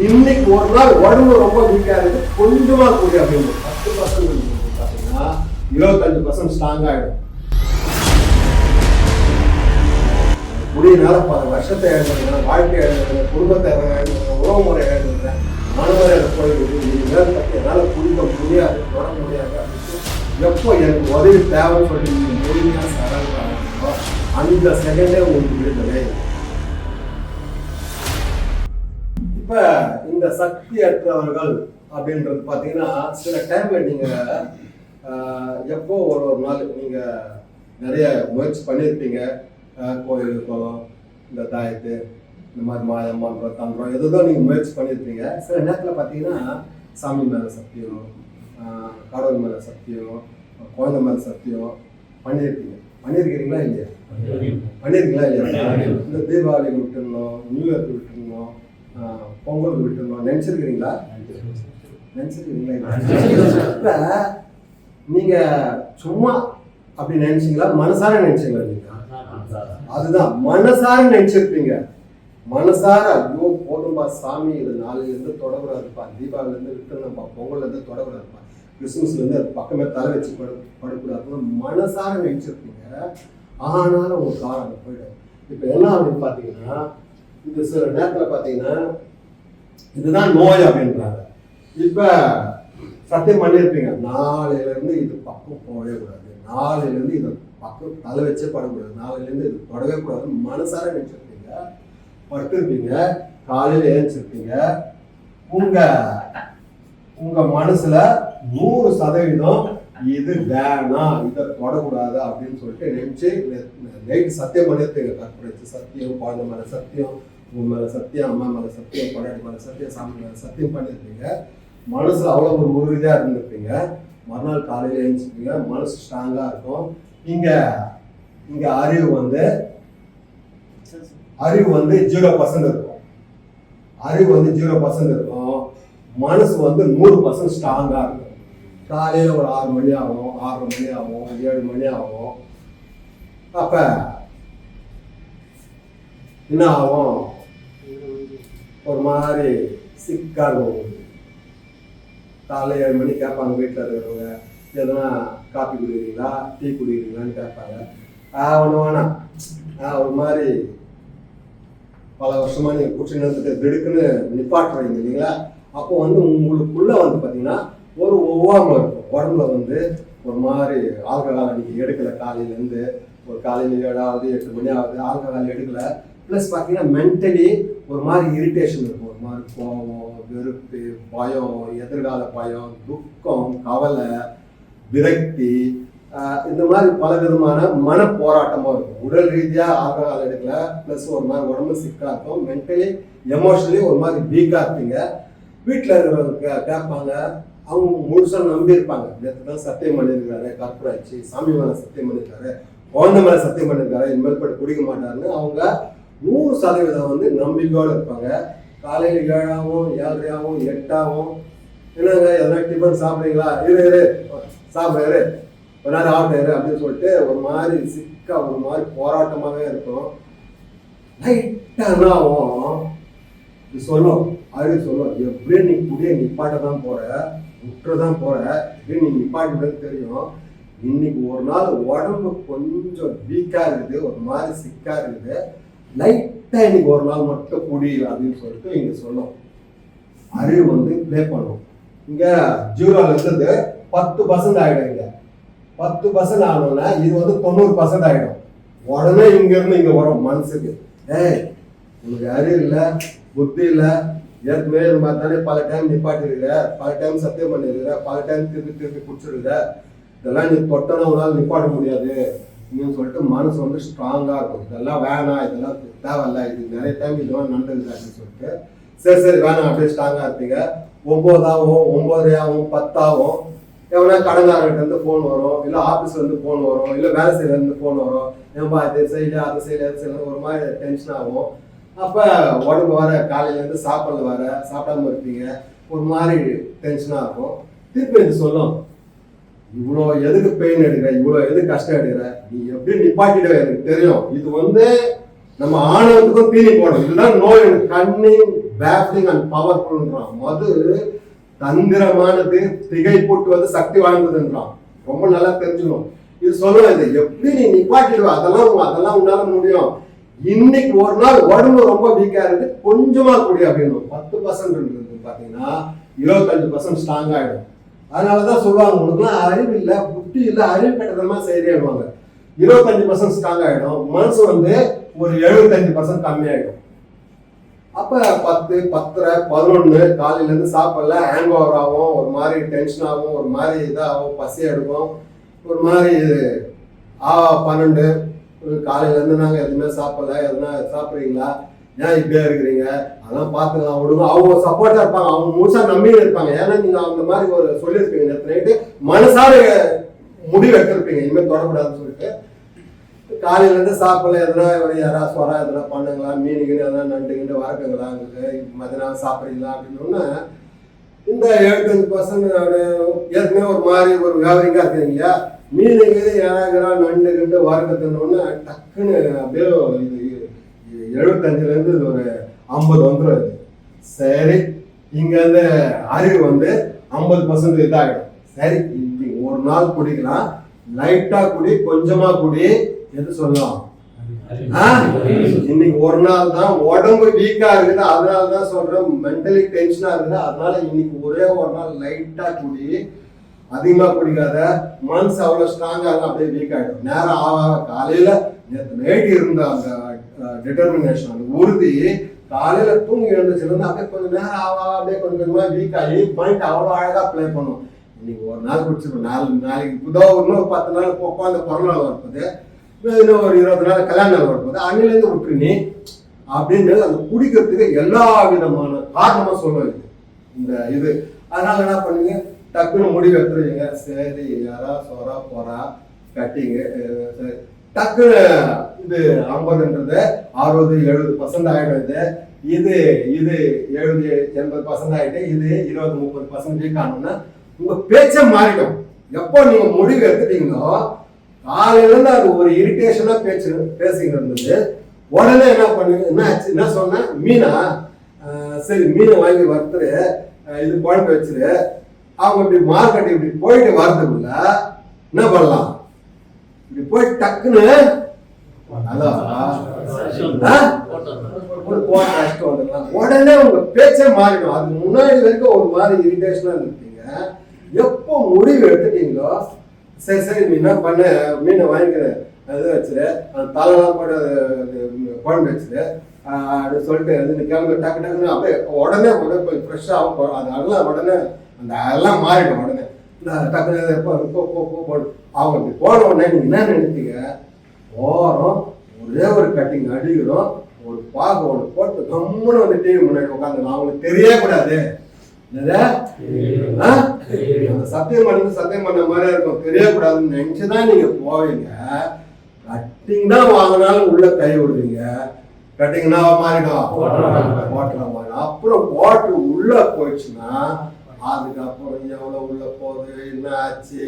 இன்னைக்கு ஒரு நாள் உடம்பு ரொம்ப வீக்கா இருக்கு, கொஞ்சமா கூடி அப்படின்னு 10% பாத்தீங்கன்னா 25% ஸ்ட்ராங் ஆயிடும். முடியினால பல வருஷத்தை எழுதுறேன், வாழ்க்கை எழுதுறேன், குடும்பத்தை எழுதுறேன், உறவு முறை எழுதுறேன், மனமுறையில போயிடுது, இதெல்லாம் பற்றி என்னால் குடிக்க முடியாது, தொட முடியாது அப்படின்னு எப்போ எனக்கு உதவி தேவைன்னு சொல்லி நீங்கள் முழுமையாக சரணாங்களோ அந்த செகண்டே உங்களுக்கு விடுதலை. இப்ப இந்த சக்தி அற்றவர்கள் அப்படின்றது பாத்தீங்கன்னா சில டைம்ல நீங்க எப்போ ஒரு நாள் நீங்க நிறைய முயற்சி பண்ணியிருப்பீங்க, கோயில் குளம், இந்த தாயத்து, இந்த மாதிரி மாயம் மன்றம் தந்திரம் எதுதான் நீங்க முயற்சி பண்ணியிருப்பீங்க. சில நேரத்தில் பார்த்தீங்கன்னா சாமி மேலே சத்தியம், கடவுள் மேலே சத்தியம், குழந்தை மேலே சத்தியம் பண்ணியிருக்கிறீங்களா இல்லையா? பண்ணியிருக்கீங்களா இல்லையா? இந்த தீபாவளிக்கு விட்டுருந்தோம், நியூ இயர்க்கு விட்டுருந்தோம், பொங்கலுக்கு விட்டுருந்தோம், நினைச்சிருக்கிறீங்களா? இப்ப நீங்க சும்மா அப்படி நினைச்சீங்களா, மனசார நினைச்சீங்களா? நீங்க அதுதான் மனசார நினைச்சிருப்பீங்க. மனசார ஐயோ போதும்பா சாமி, இது நாளைல இருந்து தொடக்கூடாதுப்பா, தீபாவளில இருந்து விட்டுருந்தப்பா, பொங்கல்ல இருந்து தொடக்கூடாதுப்பா, கிறிஸ்துமஸ்ல இருந்து அது பக்கமே தலை வச்சு படக்கூடாதுன்னு மனசார நினைச்சிருப்பீங்க. ஆனாலும் ஒரு காரணம் போயிடும். இப்ப என்ன அப்படின்னு பாத்தீங்கன்னா, இந்த சில நேரத்தில் பார்த்தீங்கன்னா இதுதான் நோய் அப்படின்றாங்க. இப்ப சத்தியம் பண்ணியிருப்பீங்க, நாளையிலேருந்து இது பக்கம் போகவே கூடாது, நாளையிலேருந்து இது பக்கம் தலை வச்சே படக்கூடாது, நாளையிலேருந்து இது தொடவே கூடாதுன்னு மனசார நினைச்சிருப்பீங்க. படுத்திருப்பீங்க, காலையில் ஏஞ்சிருப்பீங்க. உங்க மனசுல 100% இது வேணாம், இதை தொடக்கூடாது அப்படின்னு சொல்லிட்டு நினைச்சு நைட்டு சத்தியம் பண்ணியிருப்பீங்க. கற்பனை சத்தியம், குழந்தை மேல சத்தியம், உங்க மேல சத்தியம், அம்மா மேல சத்தியம், பொண்டாட்டி மேல சத்தியம், சாமி மேல சத்தியம் பண்ணியிருப்பீங்க. மனசுல அவ்வளவு ஒரு உறுதியா இருந்திருப்பீங்க. மறுநாள் காலையில எழுந்திருப்பீங்க, மனசு ஸ்ட்ராங்கா இருக்கும். இங்க அறிவு வந்து 0% இருக்கும். அறிவு வந்து 0% இருக்கும். மனசு வந்து 100% ஸ்ட்ராங்கா இருக்கும். காலையில ஒரு 6 மணி ஆகும், 6:30 மணி ஆகும், 7 மணி ஆகும். அப்ப என்ன ஆகும்? ஒரு மாதிரி சிக்கா இருக்கும். காலையில் 7 மணி கேட்பாங்க வீட்டில் இருக்கிறவங்க, எதுனா காப்பி குடிக்கிறீங்களா, டீ குடிக்கிறீங்களான்னு கேட்பாங்க. ஒன்று வேணாம், ஒரு மாதிரி பல வருஷமா நீங்கள் குடிச்சு நிறுத்திட்டு திடுக்குன்னு நிப்பாட்டுறீங்க இல்லைங்களா? அப்போ வந்து உங்களுக்குள்ள வந்து பார்த்தீங்கன்னா ஒரு ஒவ்வாமை இருக்கும். உடம்புல வந்து ஒரு மாதிரி ஆல்கஹால் அன்னைக்கு எடுக்கலை, காலையிலேருந்து ஒரு காலையில் 7 8 மணி ஆகுது, ஆல்கஹால் எடுக்கலை. ப்ளஸ் பார்த்தீங்கன்னா மென்டலி ஒரு மாதிரி இரிட்டேஷன் இருக்கும். ஒரு மாதிரி கோபம், வெறுப்பு, பயம், எதிர்கால பயம், துக்கம், கவலை, விரக்தி, இந்த மாதிரி பல விதமான மன போராட்டமாக இருக்கும். உடல் ரீதியாக ஆல்கஹால் எடுக்கல, ப்ளஸ் ஒரு மாதிரி உடம்பு சிக்காக இருக்கும். மென்டலி எமோஷனலி ஒரு மாதிரி வீக்காக இருப்பீங்க. வீட்டில் இருக்கிறவங்க கேட்பாங்க, அவங்க முழுசாக நம்பியிருப்பாங்க. நேற்று தான் சத்தியம் பண்ணியிருக்காரு, கற்பூராச்சு, சாமி மேலே சத்தியம் பண்ணியிருக்காரு, குழந்தை மேலே சத்தியம் பண்ணியிருக்காரு, இனிமேல் படி குடிக்க மாட்டாருன்னு அவங்க 100% வந்து நம்பிக்கையோடு இருப்பாங்க. காலையில் 7 ஆகும், 7:30 ஆகும், 8 ஆகும். என்னங்க எதனா டிஃபன் சாப்பிட்றீங்களா? இரு சாப்பிட்றாரு, ஒரு நேரம் ஆகிட்டாரு அப்படின்னு சொல்லிட்டு ஒரு மாதிரி சிக்கா ஒரு மாதிரி போராட்டமாகவே இருக்கும். லைட்டாக என்ன ஆகும்? இது சொல்லும், அது சொல்லும், எப்படியே நீ குடிய நிப்பாட்ட தான் போற, விட்டுறதான் போற, எப்படி நீ நிப்பாட்டுன்னு தெரியும். இன்னைக்கு ஒரு நாள் உடம்பு கொஞ்சம் வீக்கா இருக்குது, ஒரு மாதிரி சிக்கா இருக்குது, லைட்டா இன்னைக்கு ஒரு நாள் மட்டும் குடி அப்படின்னு சொல்லிட்டு இங்க சொல்லும். அறிவு வந்து பிளே பண்ணும். இங்க 0ல இருந்து 10% ஆயிடும். இங்க 10% ஆகணும்னா இது வந்து 90% ஆயிடும். உடனே இங்க இருந்து இங்க வரும் மனசுக்கு, உனக்கு அறிவு இல்லை, புத்தி இல்லை, ஏற்கனவே இது மாதிரி தானே பல டைம் நிப்பாட்டிருக்கிற, பல டைம் சத்தியம் பண்ணிருக்கிற, பல டைம் திருப்பி குடிச்சிருக்கிற, இதெல்லாம் நீ தொட்டனா உன்னால நிப்பாட்ட முடியாது அப்படின்னு சொல்லிட்டு மனசு வந்து ஸ்ட்ராங்கா இருக்கும். இதெல்லாம் வேணாம், இதெல்லாம் தேவையில்ல, இது நிறைய டைம் இதெல்லாம் நடந்துருக்கு அப்படின்னு சொல்லிட்டு சரி வேணாம் அப்படியே ஸ்ட்ராங்கா இருப்பீங்க. 9 ஆகும், 9:30 ஆகும், 10 ஆகும். எவனா கடன்காரர்கிட்ட இருந்து ஃபோன் வரும், இல்லை ஆஃபீஸ்ல இருந்து ஃபோன் வரும், இல்லை வேலை செய்யல இருந்து ஃபோன் வரும். ஏன்பா இது செய்யல, அதை செய்யல ஒரு மாதிரி டென்ஷன் ஆகும். அப்போ உடம்பு வர காலையிலேருந்து சாப்பிடாம இருப்பீங்க, ஒரு மாதிரி டென்ஷனாக இருக்கும். திருப்பி இது சொல்லும், இவ்வளோ எதுக்கு பெயின் எடுக்கிற, இவ்வளோ எதுக்கு கஷ்டம் எடுக்கிற, நீ எப்படி நிப்பாட்டிடுவ எனக்கு தெரியும். இது வந்து நம்ம ஆணவத்துக்கும் தீனி போடும். இதுதான் நோய், கன்னிங், பேஃப்லிங் அண்ட் பவர்ஃபுல்ன்றான். மது தந்திரமானது, திகைப்பூட்டுவது, சக்தி வாய்ந்ததுன்றான். ரொம்ப நல்லா தெரிஞ்சுக்கணும். இது சொல்லுவேன், இது எப்படி நீ நிப்பாட்டிடுவ, அதெல்லாம் உன்னால முடியும். இன்னைக்கு ஒரு நாள் உடம்பு ரொம்ப வீக்கா இருக்கு, கொஞ்சமா குடி அப்படின்னு 10% பாத்தீங்கன்னா 25% ஸ்ட்ராங் ஆயிடும். அதனாலதான் சொல்லுவாங்க, உனக்குலாம் அறிவு இல்லை, புத்தி இல்லை, அறிவு கட்டதமா செய்யறியாடுவாங்க. 25% ஸ்ட்ராங் ஆயிடும், மனசு ஒரு 75% கம்மியாயிடும். அப்ப 10, 10:30, 11 காலையில இருந்து சாப்பிடல, ஹேங் ஓவர் ஆகும், ஒரு மாதிரி டென்ஷன் ஆகும், ஒரு மாதிரி இதாகும், பசி எடுக்கும், ஒரு மாதிரி 12 காலையில இருந்து நாங்க எதுவுமே சாப்பிடல, எதுனா சாப்பிட்றீங்களா, ஏன் இப்படியே இருக்கிறீங்க, அதெல்லாம் பார்த்துக்கலாம் விடுங்க. அவங்க சப்போர்ட்டா இருப்பாங்க, அவங்க முழுசா நம்பிக்கை இருப்பாங்க. ஏன்னா நீங்க அந்த மாதிரி ஒரு சொல்லியிருப்பீங்க, நேற்று மனசார முடிவு எடுத்திருப்பீங்க இனிமேல் தொடக்கூடாதுன்னு சொல்லிட்டு. காலையில இருந்து சாப்பிடல, எதனா யாராவது சொரா எதனா பண்ணுங்களா, மீனுக்குன்னு எதனா நண்டுக்கிட்டு வரக்குங்களா, உங்களுக்கு மதியம் சாப்பிட்றீங்களா அப்படின்னு இந்த 75% ஏற்கனவே ஒரு மாதிரி ஒரு வியாபாரிங்கா இருக்கிறீங்க. மீனுக்கு யாராவது நண்டு கிண்டு வரக்கத்துன்னு டக்குன்னு அப்படியே இது 75லேருந்து இது ஒரு 50 வந்துடும். சரி, இங்க இருந்து அறிவு 50% இதாகிடும். சரி, ஒரு நாள் குடிக்கலாம், லைட்டா குடி, கொஞ்சமா குடி, எது சொல்லலாம். இன்னைக்கு ஒரு நாள் தான் உடம்பு வீக்கா இருக்குது, அதனாலதான் சொல்றேன், மென்டலி டென்ஷனா இருக்குது. அதனால இன்னைக்கு ஒரே ஒரு நாள் லைட்டா குடி, அதிகமா குடிக்காத. மனசு அவ்வளவு ஸ்ட்ராங்கா இருக்கும், அப்படியே வீக் ஆயிடும். நேரம் ஆக காலையில நைட் இருந்த அந்த டிட்டர்மினேஷன், அந்த உறுதி, காலையில தூங்கி எழுந்துச்சுன்னா அப்படியே கொஞ்சம் நேரம் ஆக அப்படியே கொஞ்சம் கொஞ்சமா வீக் ஆகி மைண்ட் அவ்வளவு அழகா பிளே பண்ணும். இன்னைக்கு ஒரு நாள் குடிச்சிருக்கோம், நாளைக்கு புதுவா இன்னும் 10 நாள் உட்காந்து பிறந்த நாள் வரப்போது, இன்னும் ஒரு 20 நாள் கல்யாண நாள் வரப்போது, அங்கிலேருந்து விட்டுருனி அப்படின்னு அந்த குடிக்கிறதுக்கு எல்லா விதமான காரணமா சொல்லுவாங்க இந்த இது. அதனால என்ன பண்ணுங்க, டக்குன்னு முடிவு எடுத்துருவீங்க. சரி, யாரா சொரா போறா கட்டிங்க, டக்குன்னு இது 50ன்றது 60-70% ஆயிடும். இது 70-80% ஆயிட்டு, இது 20-30% காணும்னா உங்க பேச்சே மாறிடும். எப்போ நீங்க முடிவு எடுத்துட்டீங்களோ, காலையில இருந்து அது ஒரு இரிட்டேஷனா பேசிக்கிட்டு இருந்தது. உடனே என்ன பண்ணுங்க, என்ன சொன்ன, மீனா, சரி மீனை வாங்கி வறுத்துரு, இது குழம்பு வச்சிரு. அவங்க இப்படி மார்க்கெட் இப்படி போயிட்டு வரதுக்குள்ள என்ன பண்ணலாம், இப்படி போய் டக்குன்னு உடனே உங்க பேச்சே மாறிடும். அதுக்கு முன்னாடி வரைக்கும் ஒரு மாதிரி இரிட்டேஷனா இருப்பீங்க. எப்போ முடிவு எடுத்துட்டீங்களோ, சரி சரி நீ என்ன பண்ண, மீனை வாங்கிக்கிறேன், அது வச்சுரு, அந்த தலைலாம் போட்டு குழம்பு வச்சுரு அப்படின்னு சொல்லிட்டு கிளம்பி டக்கு டக்குன்னு அப்படியே உடனே போய் ஃப்ரெஷ்ஷாக அதெல்லாம் உடனே அந்த அதெல்லாம் மாறிடும். உடனே டக்குனு போடும். அவங்க இப்படி போன உடனே நீங்க என்ன நினைப்பீங்க, ஓரம் ஒரே ஒரு கட்டிங் அடிக்கிறோம், ஒரு பாகு ஒன்று போட்டு கம்முன்னு டிவி முன்னாடி உட்காந்து அவங்களுக்கு தெரியக்கூடாது. சத்தியம் பண்ண மாதிரி இருக்கும், தெரியக்கூடாதுன்னு நினைச்சுதான் நீங்க போவீங்க. கட்டிங் தான் வாங்கினாலும் உள்ள கை விடுவீங்க. கட்டிங்னா மாறிடும், ஓட்டலாம் மாறிடும். அப்புறம் ஓட்டு உள்ள போயிடுச்சுன்னா அதுக்கப்புறம் எவ்வளவு உள்ள போகுது, என்ன ஆச்சு,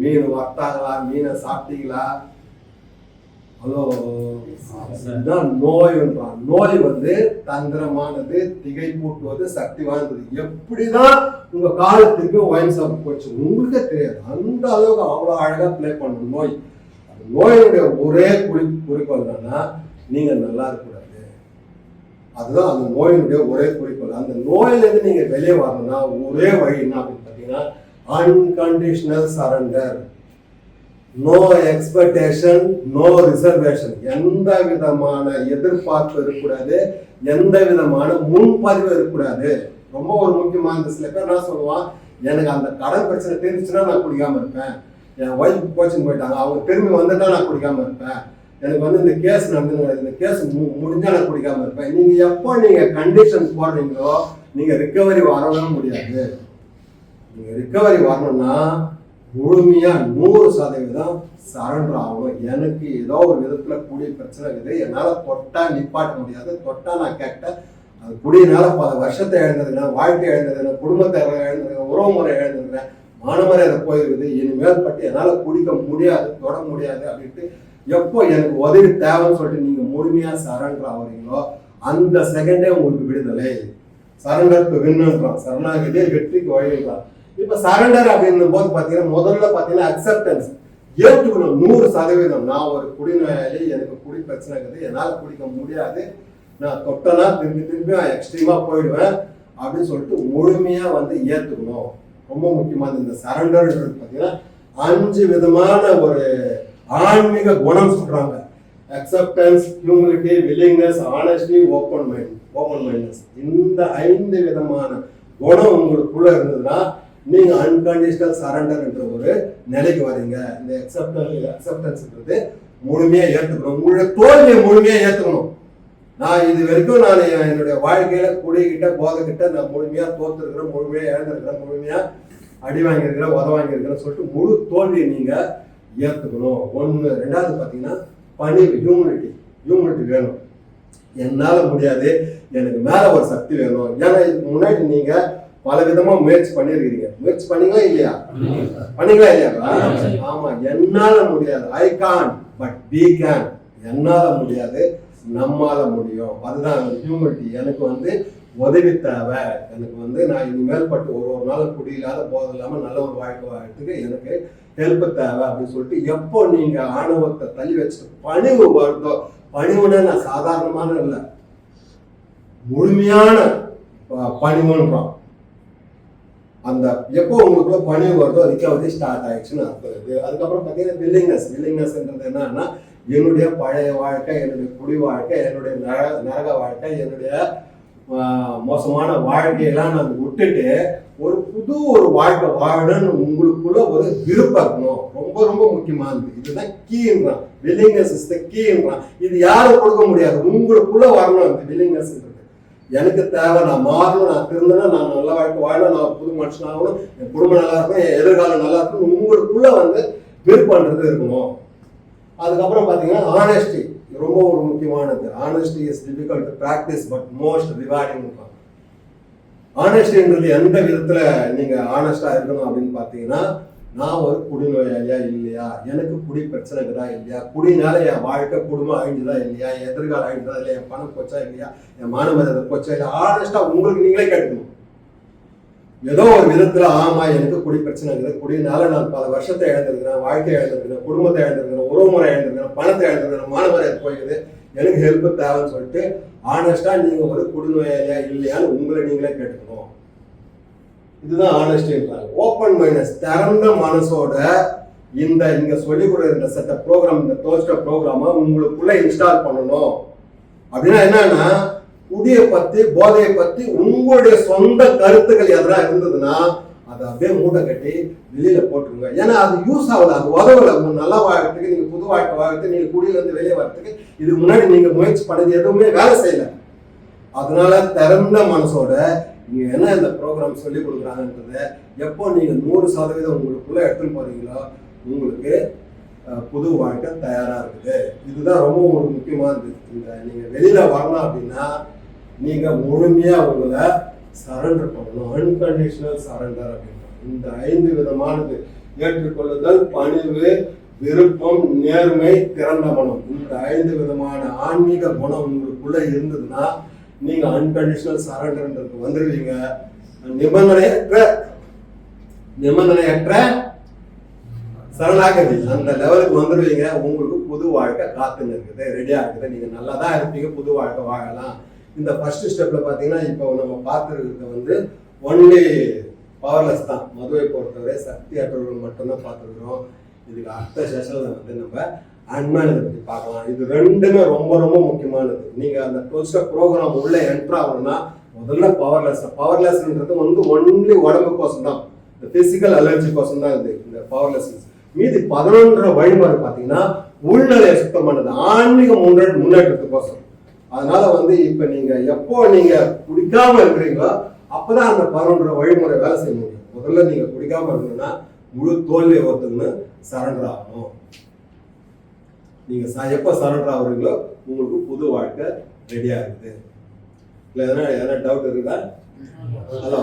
மீன் வர்த்தாங்களா, மீனை சாப்பிட்டீங்களா, ஹலோ, நோய்ன்றான். நோய் தந்திரமானது, திகைப்பூட்டுவது, சக்தி வாய்ந்தது. எப்படிதான் உங்க காலத்துக்கு ஒயின் சாப்பிட்டு போச்சு உங்களுக்கே தெரியாது. அந்த அளவுக்கு அவ்வளவு அழகா பிளே பண்ணும் நோய். அந்த நோயினுடைய ஒரே குறிக்கோள் என்னன்னா, நீங்க நல்லா இருக்கக்கூடாது. அதுதான் அந்த நோயினுடைய ஒரே குறிக்கோள். அந்த நோயிலிருந்து நீங்க வெளியே வரணும்னா ஒரே வழி என்ன அப்படின்னு பாத்தீங்கன்னா, unconditional surrender. No expectation, no reservation. எந்த விதமான எதிர்பார்ப்பு இருக்கக்கூடாது, எந்த விதமான முன்பதிவு இருக்கக்கூடாது. ரொம்ப ஒரு முக்கியமான, சில பேர் என்ன சொல்லுவான், எனக்கு அந்த கடன் பிரச்சனை தெரிஞ்சுன்னா நான் குடிக்காம இருப்பேன், என் ஒய்ஃப் கோச்சிங் போயிட்டாங்க, அவங்க திரும்பி வந்துட்டா நான் குடிக்காம இருப்பேன், எனக்கு இந்த கேஸ் நடந்து, இந்த கேஸ் முடிஞ்சா நான் குடிக்காம இருப்பேன். நீங்க எப்போ நீங்க கண்டிஷன் போடுறீங்களோ நீங்க ரிக்கவரி வரவே முடியாது. நீங்க ரிக்கவரி வரணும்னா முழுமையா 100% சரண்டர் ஆகணும். எனக்கு ஏதோ ஒரு விதத்துல கூடிய பிரச்சனை இருக்குது, என்னால தொட்டா நிப்பாட்ட முடியாது, தொட்டா நான் கேட்ட அது குடியினால பல வருஷத்தை இழந்திருக்கிறேன், வாழ்க்கை இழந்திருக்கிறேன், குடும்பத்தை இழந்திருக்கிறேன், உறவு முறை இழந்திருக்கிறேன், மானமரியாதை போயிருக்குது, இனிமேல் பட்டு என்னால குடிக்க முடியாது, தொட முடியாது அப்படின்ட்டு எப்போ எனக்கு உதவி தேவைன்னு சொல்லிட்டு நீங்க முழுமையா சரண்டர் ஆகுறீங்களோ அந்த செகண்டே உங்களுக்கு விடுதலை. சரண்டர் டு வின்னுன்றான், சரணாகதியே வெற்றிக்கு வழின்றான். இப்ப சரண்டர் அப்படின்னும் போது பாத்தீங்கன்னா முதல்ல பாத்தீங்கன்னா அக்செப்டன்ஸ், ஏற்றுக்கணும் 100%. நான் ஒரு குடிநோயாளி, எனக்கு குடி பிரச்சனை இருக்குது, என்னால குடிக்க முடியாது, நான் தொட்டனா திரும்பி எக்ஸ்ட்ரீமா போயிடுவேன் அப்படின்னு சொல்லிட்டு முழுமையா வந்து ஏத்துக்கணும். ரொம்ப முக்கியமானது இந்த சரண்டர்ன்றது பாத்தீங்கன்னா 5 விதமான ஒரு ஆன்மீக குணம் சொல்றாங்க. Acceptance, humility, willingness, honesty, open mindedness. இந்த 5 விதமான குணம் உங்களுக்குள்ள இருந்ததுன்னா நீங்க அன்கண்டிஷனல் சரண்டர் என்ற ஒரு நிலைக்கு வரீங்க. இந்த அக்செப்டன்ஸ்ன்றது முழுமையா ஏற்றுக்கணும், உங்களுடைய தோல்வியை முழுமையா ஏற்றுக்கணும். நான் இது வரைக்கும் நான் என்னுடைய வாழ்க்கையில குடிக்கிட்ட போதைக்கிட்ட நான் முழுமையா தோத்துருக்கிறேன், முழுமையா இழந்திருக்கிறேன், முழுமையா அடி வாங்கியிருக்கிறேன், உத வாங்கியிருக்கிறேன் சொல்லிட்டு முழு தோல்வியை நீங்க ஏற்றுக்கணும். ஒன்று. ரெண்டாவது பார்த்தீங்கன்னா பணிவு, ஹியூமிலிட்டி வேணும். என்னால முடியாது, எனக்கு மேல ஒரு சக்தி வேணும். ஏன்னா இதுக்கு முன்னாடி நீங்க பல விதமா முயற்சி பண்ணிருக்கீங்க. முயற்சி பண்ணீங்களா இல்லையா? பண்ணீங்களா இல்லையா? ஆமா. என்னால முடியாது, ஐ கான் பட் we can. என்னால முடியாது, நம்மால முடியும். அதுதான் ஹியூமிலிட்டி. எனக்கு வந்து உதவி தேவை, எனக்கு வந்து நான் இனிமேல் பட்டு ஒரு நாள் குடியில்லாத போதும் இல்லாம நல்ல ஒரு வாழ்க்கை வாழ்றதுக்கு எனக்கு ஹெல்ப் தேவை அப்படின்னு சொல்லிட்டு எப்போ நீங்க ஆணவத்தை தள்ளி வச்சுட்டு பணிவு வருதோ, பணிவுனா நான் சாதாரணமான இல்லை, முழுமையான பணிவுன்றோம். அந்த எப்போ உங்களுக்குள்ள பணிவு வருதோ ரிகவரி ஸ்டார்ட் ஆயிடுச்சுன்னு அர்த்தம். அதுக்கப்புறம் பார்த்தீங்கன்னா வில்லிங்னஸ்ன்றது என்னன்னா என்னுடைய பழைய வாழ்க்கை, என்னுடைய குடி வாழ்க்கை, என்னுடைய நரக வாழ்க்கை, என்னுடைய மோசமான வாழ்க்கையெல்லாம் நான் விட்டுட்டு ஒரு வாழ்க்கை வாழணும்னு உங்களுக்குள்ள ஒரு விருப்பம் இருக்கணும். ரொம்ப ரொம்ப முக்கியமானது. இதுதான் கீன்றான். Willingness is the கீன்றான். இது யாரும் கொடுக்க முடியாது, உங்களுக்குள்ள வரணும். இந்த வில்லிங்னஸ்ன்றது எனக்கு தேவை, நான் மாறணும், நான் திருந்தனா, நான் நல்ல வாழ்க்கை வாழணும், நான் புது மனுஷனாகணும், என் குடும்பம் நல்லா இருக்கும், என் எதிர்காலம் நல்லா இருக்கும், உங்களுக்குள்ள வந்து விருப்பம்ன்றது இருக்கணும். அதுக்கப்புறம் பார்த்தீங்கன்னா ஆனஸ்டி ரொம்ப ஒரு முக்கியமானது. Honesty is difficult to practise but most rewarding. ஆனஸ்டின்றது எந்த விதத்துல நீங்க ஆனஸ்டா இருக்கணும் அப்படின்னு பார்த்தீங்கன்னா, நான் ஒரு குடிநோயாளியா இல்லையா, எனக்கு குடி பிரச்சனை இருக்குதா இல்லையா, குடினால என் வாழ்க்கை குடும்பம் அழிஞ்சுதா இல்லையா, என் எதிர்காலம் அழிஞ்சுதா இல்லையா, என் பணம் போச்சா இல்லையா, என் மானமரியாதை போச்சா இல்லையா, ஆனஸ்டா உங்களுக்கு நீங்களே கேட்கணும். ஏதோ ஒரு விதத்துல ஆமா எனக்கு குடி பிரச்சனை இருக்குது, குடினால நான் பல வருஷத்தை இழந்திருக்கிறேன், வாழ்க்கையை இழந்திருக்கிறேன், குடும்பத்தை இழந்திருக்கிறேன், உறவுமுறை இழந்திருக்கிறேன், பணத்தை இழந்திருக்கிறேன், மானமரியாதை போயிடுது, எனக்கு ஹெல்ப் தேவைன்னு சொல்லிட்டு ஆனஸ்டா நீங்க ஒரு குடிநோயாளியா இல்லையான்னு உங்களை நீங்களே கேட்டுக்கணும். இதுதான் ஆனஸ்டின்றாங்க. ஓப்பன் மைண்ட்னஸ், திறந்த மனசோட இங்க சொல்லிக் கொடுக்குற இந்த செட்ட ப்ரோக்ராம், இந்த டோஸ்டர் ப்ரோக்ராம உங்களுக்குள்ள இன்ஸ்டால் பண்ணணும். அப்படின்னா என்னன்னா குடியை பத்தி போதையை பத்தி உங்களுடைய சொந்த கருத்துக்கள் எதனா இருந்ததுன்னா அதை அப்படியே மூட்டை கட்டி வெளியில போட்டுருங்க. ஏன்னா அது யூஸ் ஆகுது, அது உதவல. நல்லா வாழ்றதுக்கு, நீங்க புது வாழ்க்கை வாழ்றதுக்கு, நீங்க குடியில இருந்து வெளியே வர்றதுக்கு இதுக்கு முன்னாடி நீங்க முயற்சி பண்ணது எதுவுமே வேலை செய்யல. அதனால திறந்த மனசோட நீங்க என்ன இந்த ப்ரோக்ராம் சொல்லி கொடுக்குறாங்கன்றத எப்போ நீங்க 100% உங்களுக்குள்ள எடுத்துன்னு போறீங்களோ உங்களுக்கு புது வாழ்க்கை தயாரா இருக்குது. இதுதான் ரொம்ப உங்களுக்கு முக்கியமானது. இந்த நீங்க வெளியில வரணும் அப்படின்னா நீங்க முழுமையா உங்களை சரண்டர் பண்ணணும். அன்கண்டிஷனல் சரண்டர் அப்படின்னா இந்த 5 விதமானது: ஏற்றுக்கொள்ளுதல், பணிவு, விருப்பம், நேர்மை, திறந்த மனம். இந்த 5 விதமான ஆன்மீக குணம் உங்களுக்குள்ள இருந்ததுன்னா நீங்க அன்கண்டிஷனல் சரண்டர்ன்றது வந்துருவீங்க. நிபந்தனையற்ற சரணாகதி அந்த லெவலுக்கு வந்துருவீங்க. உங்களுக்கு புது வாழ்க்கை காத்துன்னு இருக்குது, ரெடியா இருக்குது. நீங்க நல்லா தான் இருப்பீங்க, புது வாழ்க்கை வாழலாம். இந்த ஃபர்ஸ்ட் ஸ்டெப்ல பாத்தீங்கன்னா இப்போ நம்ம பார்த்துருக்கிறது வந்து ஒன்லி பவர்லெஸ் தான். மதுவை பொறுத்தவரை சக்தி அற்றவர்கள் மட்டும்தான் பார்த்துருக்குறோம். இதுக்கு அடுத்த செஷன்ல வந்து நம்ம அன்மேனதை பற்றி பார்க்கலாம். இது ரெண்டுமே ரொம்ப ரொம்ப முக்கியமானது. நீங்க அந்த 12 ஸ்டெப் ப்ரோக்ராம் உள்ள என்ட்ரு ஆகணும்னா முதல்ல பவர்லெஸ்ன்றது வந்து ஒன்லி உடம்பு கோசம் தான், இந்த பிசிக்கல் அலர்ஜி கோசம் தான் இது இந்த பவர்லெஸ்னஸ். மீதி 11 வழிமுறை பார்த்தீங்கன்னா உள்நிலையை சுத்தம் பண்ணது, ஆன்மீக முன்னேற்றத்துக்கோசம். அதனால வந்து இப்ப நீங்க எப்போ நீங்க குடிக்காம இருக்கிறீங்களோ அப்பதான் அந்த 11 வழிமுறை வேலை செய்ய முடியும். முதல்ல நீங்க குடிக்காம இருக்கணும்னா முழு தோல்வியை ஒருத்தங்கன்னு சரண்டர் ஆகணும். நீங்க எப்போ சரண்டர் ஆகுறீங்களோ உங்களுக்கு புது வாழ்க்கை ரெடியா இருக்குது. இல்லை எதனா டவுட் இருக்குதா? Hello,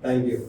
thank you.